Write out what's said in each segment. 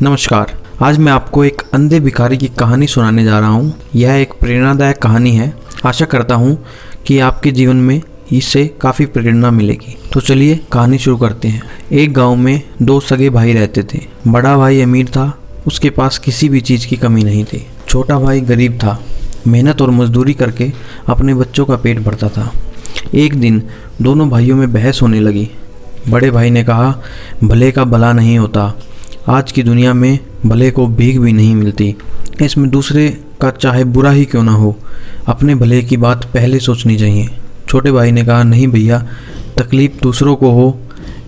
नमस्कार। आज मैं आपको एक अंधे भिखारी की कहानी सुनाने जा रहा हूँ। यह एक प्रेरणादायक कहानी है। आशा करता हूँ कि आपके जीवन में इससे काफ़ी प्रेरणा मिलेगी। तो चलिए कहानी शुरू करते हैं। एक गांव में दो सगे भाई रहते थे। बड़ा भाई अमीर था, उसके पास किसी भी चीज़ की कमी नहीं थी। छोटा भाई गरीब था, मेहनत और मजदूरी करके अपने बच्चों का पेट भरता था। एक दिन दोनों भाइयों में बहस होने लगी। बड़े भाई ने कहा, भले का भला नहीं होता, आज की दुनिया में भले को भीख भी नहीं मिलती। इसमें दूसरे का चाहे बुरा ही क्यों ना हो, अपने भले की बात पहले सोचनी चाहिए। छोटे भाई ने कहा, नहीं भैया, तकलीफ दूसरों को हो,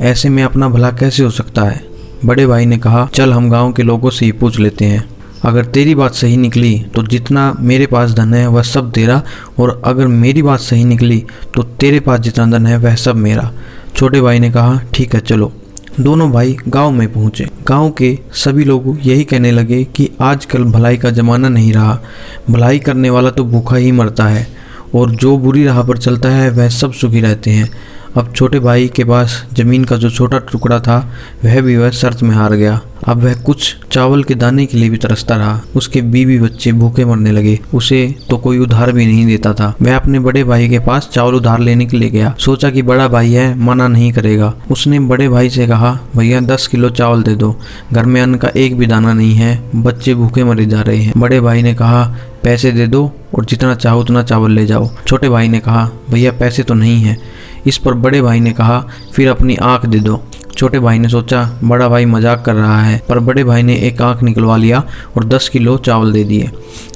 ऐसे में अपना भला कैसे हो सकता है। बड़े भाई ने कहा, चल हम गांव के लोगों से ही पूछ लेते हैं। अगर तेरी बात सही निकली तो जितना मेरे पास धन है वह सब तेरा, और अगर मेरी बात सही निकली तो तेरे पास जितना धन है वह सब मेरा। छोटे भाई ने कहा, ठीक है चलो। दोनों भाई गांव में पहुंचे। गांव के सभी लोग यही कहने लगे कि आजकल भलाई का ज़माना नहीं रहा। भलाई करने वाला तो भूखा ही मरता है, और जो बुरी राह पर चलता है वह सब सुखी रहते हैं। अब छोटे भाई के पास ज़मीन का जो छोटा टुकड़ा था वह शर्त में हार गया। अब वह कुछ चावल के दाने के लिए भी तरसता रहा। उसके बीवी बच्चे भूखे मरने लगे। उसे तो कोई उधार भी नहीं देता था। वह अपने बड़े भाई के पास चावल उधार लेने के लिए गया। सोचा कि बड़ा भाई है, मना नहीं करेगा। उसने बड़े भाई से कहा, भैया 10 किलो चावल दे दो, घर में अन्न का एक भी दाना नहीं है, बच्चे भूखे मरे जा रहे हैं। बड़े भाई ने कहा, पैसे दे दो और जितना चाहो उतना चावल ले जाओ। छोटे भाई ने कहा, भैया पैसे तो नहीं है। इस पर बड़े भाई ने कहा, फिर अपनी आंख दे दो। छोटे भाई ने सोचा बड़ा भाई मजाक कर रहा है, पर बड़े भाई ने एक आंख निकलवा लिया और 10 किलो चावल दे दिए।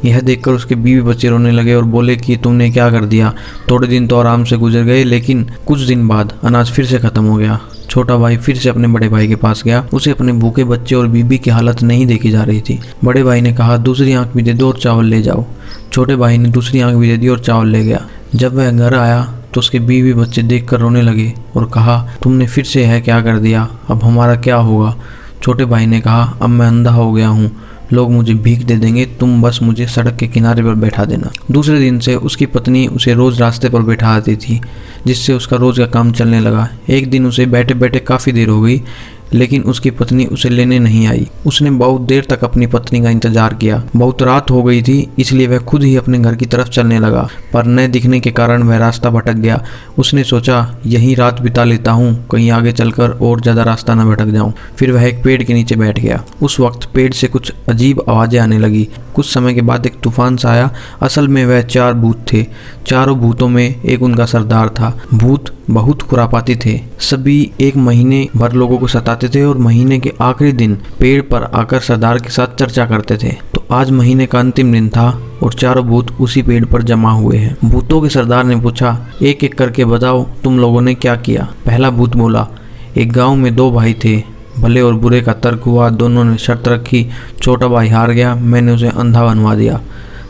यह देखकर उसके बीवी बच्चे रोने लगे और बोले कि तुमने क्या कर दिया। थोड़े दिन तो आराम से गुजर गए, लेकिन कुछ दिन बाद अनाज फिर से खत्म हो गया। छोटा भाई फिर से अपने बड़े भाई के पास गया। उसे अपने भूखे बच्चे और बीबी की हालत नहीं देखी जा रही थी। बड़े भाई ने कहा, दूसरी आंख भी दे दो और चावल ले जाओ। छोटे भाई ने दूसरी आंख भी दे दी और चावल ले गया। जब वह घर आया तो उसके बीवी बच्चे देखकर रोने लगे और कहा, तुमने फिर से यह क्या कर दिया, अब हमारा क्या होगा। छोटे भाई ने कहा, अब मैं अंधा हो गया हूँ, लोग मुझे भीख दे देंगे, तुम बस मुझे सड़क के किनारे पर बैठा देना। दूसरे दिन से उसकी पत्नी उसे रोज़ रास्ते पर बैठा आती थी, जिससे उसका रोज़ का काम चलने लगा। एक दिन उसे बैठे बैठे काफ़ी देर हो गई, लेकिन उसकी पत्नी उसे लेने नहीं आई। उसने बहुत देर तक अपनी पत्नी का इंतजार किया। बहुत रात हो गई थी, इसलिए वह खुद ही अपने घर की तरफ चलने लगा, पर न दिखने के कारण वह रास्ता भटक गया। उसने सोचा, यहीं रात बिता लेता हूँ, कहीं आगे चलकर और ज़्यादा रास्ता न भटक जाऊँ। फिर वह एक पेड़ के नीचे बैठ गया। उस वक्त पेड़ से कुछ अजीब आवाज़ें आने लगी। कुछ समय के बाद एक तूफान सा आया। असल में वह 4 भूत थे। चारों भूतों में एक उनका सरदार था। भूत बहुत खुरापाती थे। सभी एक महीने भर लोगों को सताते थे और महीने के आखिरी दिन पेड़ पर आकर सरदार के साथ चर्चा करते थे। तो आज महीने का अंतिम दिन था और चारों भूत उसी पेड़ पर जमा हुए हैं। भूतों के सरदार ने पूछा, एक एक करके बताओ तुम लोगों ने क्या किया। पहला भूत बोला, एक गाँव में 2 भाई थे, भले और बुरे का तर्क हुआ, दोनों ने शर्त रखी, छोटा भाई हार गया, मैंने उसे अंधा बनवा दिया।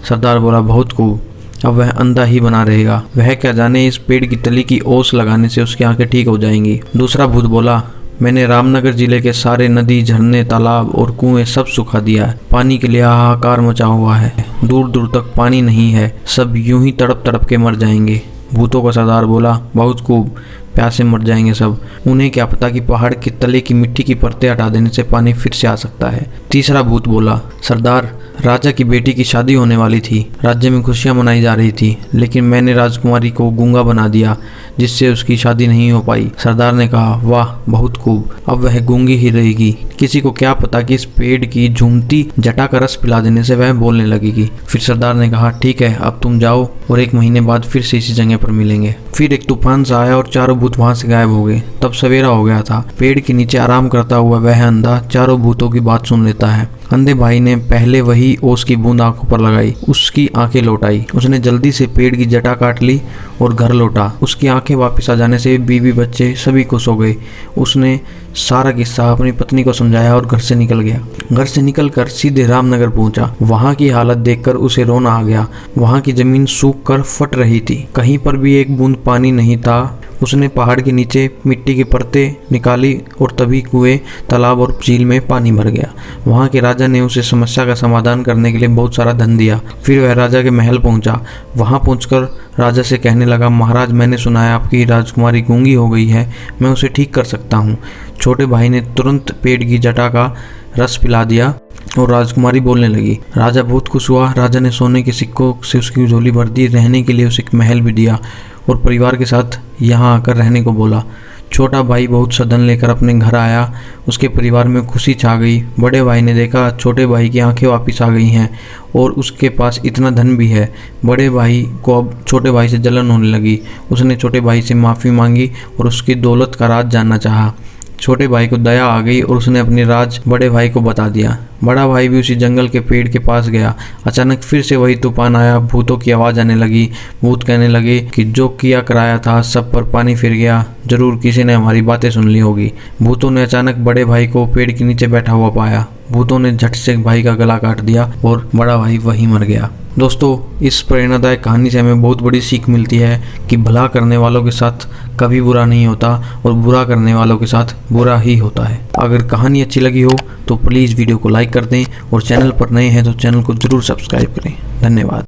सरदार बोला, बहुत खूब, अब वह अंधा ही बना रहेगा, वह क्या जाने इस पेड़ की तली की ओस लगाने से उसकी आंखें ठीक हो जाएंगी। दूसरा भूत बोला, मैंने रामनगर जिले के सारे नदी, झरने, तालाब और कुएं सब सुखा दिया है, पानी के लिए हाहाकार मचा हुआ है, दूर दूर तक पानी नहीं है, सब यूं ही तड़प तड़प के मर जाएंगे। भूतों का सरदार बोला, बहुत खूब, प्यासे मर जाएंगे सब, उन्हें क्या पता कि पहाड़ के तले की मिट्टी की परतें हटा देने से पानी फिर से आ सकता है। तीसरा भूत बोला, सरदार, राजा की बेटी की शादी होने वाली थी, राज्य में खुशियां मनाई जा रही थी, लेकिन मैंने राजकुमारी को गूंगा बना दिया, जिससे उसकी शादी नहीं हो पाई। सरदार ने कहा, वाह, बहुत खूब, अब वह गूंगी ही रहेगी, किसी को क्या पता कि इस पेड़ की झूमती जटा का रस पिला देने से वह बोलने लगेगी। फिर सरदार ने कहा, ठीक है, अब तुम जाओ और 1 महीने बाद फिर से इसी जगह पर मिलेंगे। फिर एक तूफान सा आया और चारों भूत वहां से गायब हो गए। तब सवेरा हो गया था। पेड़ के नीचे आराम करता हुआ वह अंधा चारों भूतों की बात सुन लेता है। अंधे भाई ने पहले वही ओस की बूंद आंखों पर लगाई, उसकी आंखें लौट आई। उसने जल्दी से पेड़ की जटा काट ली और घर लौटा। उसकी आंखें वापस आ जाने से बीवी बच्चे सभी खुश हो गए। उसने सारा किस्सा अपनी पत्नी को समझाया और घर से निकल गया। घर से निकलकर सीधे रामनगर पहुंचा। वहां की हालत देखकर उसे रोना आ गया। वहां की जमीन सूख कर फट रही थी, कहीं पर भी एक बूंद पानी नहीं था। उसने पहाड़ के नीचे मिट्टी की परतें निकाली और तभी कुएं, तालाब और झील में पानी भर गया। वहाँ के राजा ने उसे समस्या का समाधान करने के लिए बहुत सारा धन दिया। फिर वह राजा के महल पहुंचा। वहाँ पहुंचकर राजा से कहने लगा, महाराज, मैंने सुना है आपकी राजकुमारी गूंगी हो गई है, मैं उसे ठीक कर सकता हूँ। छोटे भाई ने तुरंत पेड़ की जटा का रस पिला दिया और राजकुमारी बोलने लगी। राजा बहुत खुश हुआ। राजा ने सोने के सिक्कों से उसकी झोली भर दी, रहने के लिए उसे एक महल भी दिया और परिवार के साथ यहाँ आकर रहने को बोला। छोटा भाई बहुत सदन लेकर अपने घर आया। उसके परिवार में खुशी छा गई। बड़े भाई ने देखा छोटे भाई की आंखें वापस आ गई हैं और उसके पास इतना धन भी है। बड़े भाई को अब छोटे भाई से जलन होने लगी। उसने छोटे भाई से माफ़ी मांगी और उसकी दौलत का राज जानना चाहा। छोटे भाई को दया आ गई और उसने अपनी राज बड़े भाई को बता दिया। बड़ा भाई भी उसी जंगल के पेड़ के पास गया। अचानक फिर से वही तूफान आया। भूतों की आवाज़ आने लगी। भूत कहने लगे कि जो किया कराया था सब पर पानी फिर गया, जरूर किसी ने हमारी बातें सुन ली होगी। भूतों ने अचानक बड़े भाई को पेड़ के नीचे बैठा हुआ पाया। भूतों ने झट से भाई का गला काट दिया और बड़ा भाई वहीं मर गया। दोस्तों, इस प्रेरणादायक कहानी से हमें बहुत बड़ी सीख मिलती है कि भला करने वालों के साथ कभी बुरा नहीं होता और बुरा करने वालों के साथ बुरा ही होता है। अगर कहानी अच्छी लगी हो तो प्लीज़ वीडियो को लाइक कर दें और चैनल पर नए हैं तो चैनल को ज़रूर सब्सक्राइब करें। धन्यवाद।